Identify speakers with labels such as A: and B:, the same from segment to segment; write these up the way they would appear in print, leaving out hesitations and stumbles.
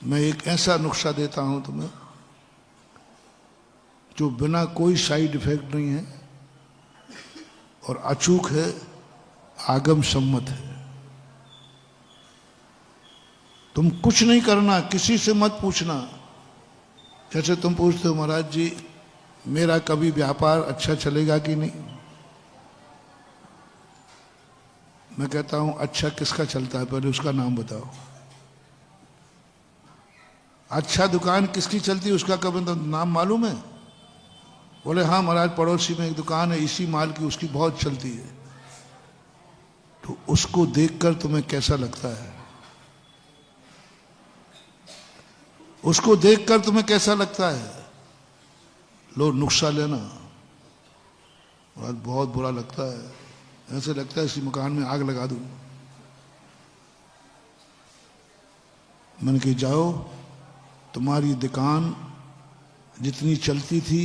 A: मैं एक ऐसा नुस्खा देता हूं तुम्हें जो बिना कोई साइड इफेक्ट नहीं है और अचूक है, आगम सम्मत है। तुम कुछ नहीं करना, किसी से मत पूछना। जैसे तुम पूछते हो महाराज जी मेरा कभी व्यापार अच्छा चलेगा कि नहीं, मैं कहता हूं अच्छा किसका चलता है पहले उसका नाम बताओ। अच्छा दुकान किसकी चलती है उसका कभी तो नाम मालूम है? बोले हाँ महाराज पड़ोसी में एक दुकान है इसी माल की, उसकी बहुत चलती है। तो उसको देखकर तुम्हें कैसा लगता है? उसको देखकर तुम्हें कैसा लगता है? लो नुस्खा लेना। बहुत बुरा लगता है, ऐसे लगता है इसी मकान में आग लगा दूं। मैंने कहा जाओ, तुम्हारी दुकान जितनी चलती थी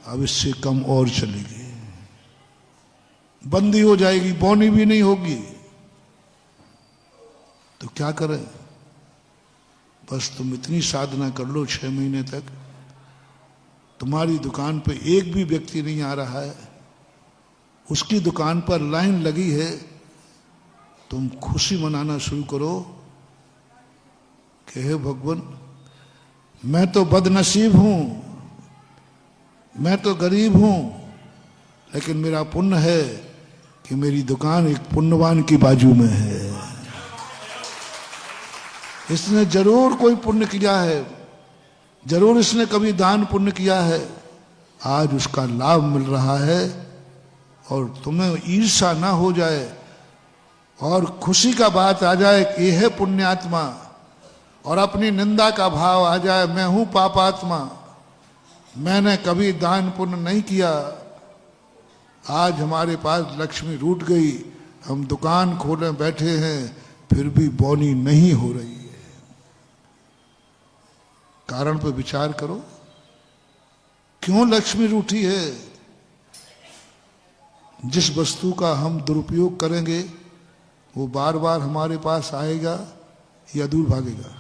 A: अब इससे कम और चलेगी, बंदी हो जाएगी, बोनी भी नहीं होगी। तो क्या करें? बस तुम इतनी साधना कर लो 6 महीने तक तुम्हारी दुकान पे एक भी व्यक्ति नहीं आ रहा है, उसकी दुकान पर लाइन लगी है, तुम खुशी मनाना शुरू करो कि हे भगवान मैं तो बदनसीब हूं, मैं तो गरीब हूं, लेकिन मेरा पुण्य है कि मेरी दुकान एक पुण्यवान की बाजू में है। इसने जरूर कोई पुण्य किया है, जरूर इसने कभी दान पुण्य किया है, आज उसका लाभ मिल रहा है। और तुम्हें ईर्ष्या ना हो जाए और खुशी का बात आ जाए कि यह है पुण्यात्मा, और अपनी निंदा का भाव आ जाए मैं हूं पापात्मा, मैंने कभी दान पुण्य नहीं किया, आज हमारे पास लक्ष्मी रूठ गई, हम दुकान खोले बैठे हैं फिर भी बोनी नहीं हो रही है। कारण पर विचार करो, क्यों लक्ष्मी रूठी है? जिस वस्तु का हम दुरुपयोग करेंगे वो बार बार हमारे पास आएगा या दूर भागेगा।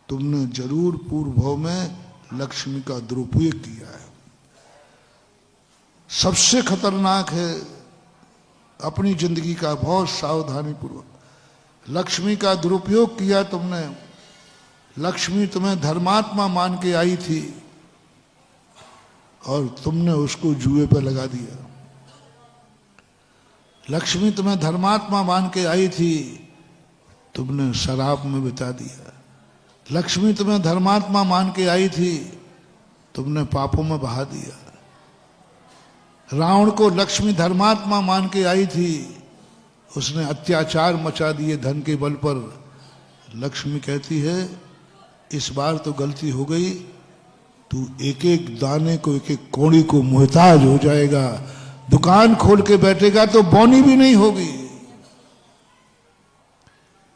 A: तुमने जरूर पूर्व भाव में लक्ष्मी का दुरुपयोग किया है। सबसे खतरनाक है अपनी जिंदगी का बहुत सावधानी पूर्वक लक्ष्मी का दुरुपयोग किया तुमने। लक्ष्मी तुम्हें धर्मात्मा मान के आई थी और तुमने उसको जुए पे लगा दिया। लक्ष्मी तुम्हें धर्मात्मा मान के आई थी, तुमने शराब में बिता दिया। लक्ष्मी तुम्हें धर्मात्मा मान के आई थी, तुमने पापों में बहा दिया। रावण को लक्ष्मी धर्मात्मा मान के आई थी, उसने अत्याचार मचा दिए धन के बल पर। लक्ष्मी कहती है इस बार तो गलती हो गई, तू एक एक दाने को एक एक कौड़ी को मुहताज हो जाएगा, दुकान खोल के बैठेगा तो बोनी भी नहीं होगी।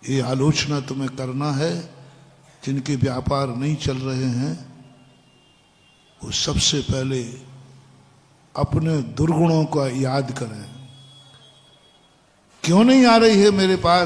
A: ये आलोचना तुम्हें करना है। जिनके व्यापार नहीं चल रहे हैं वो सबसे पहले अपने दुर्गुणों का याद करें। क्यों नहीं आ रही है मेरे पास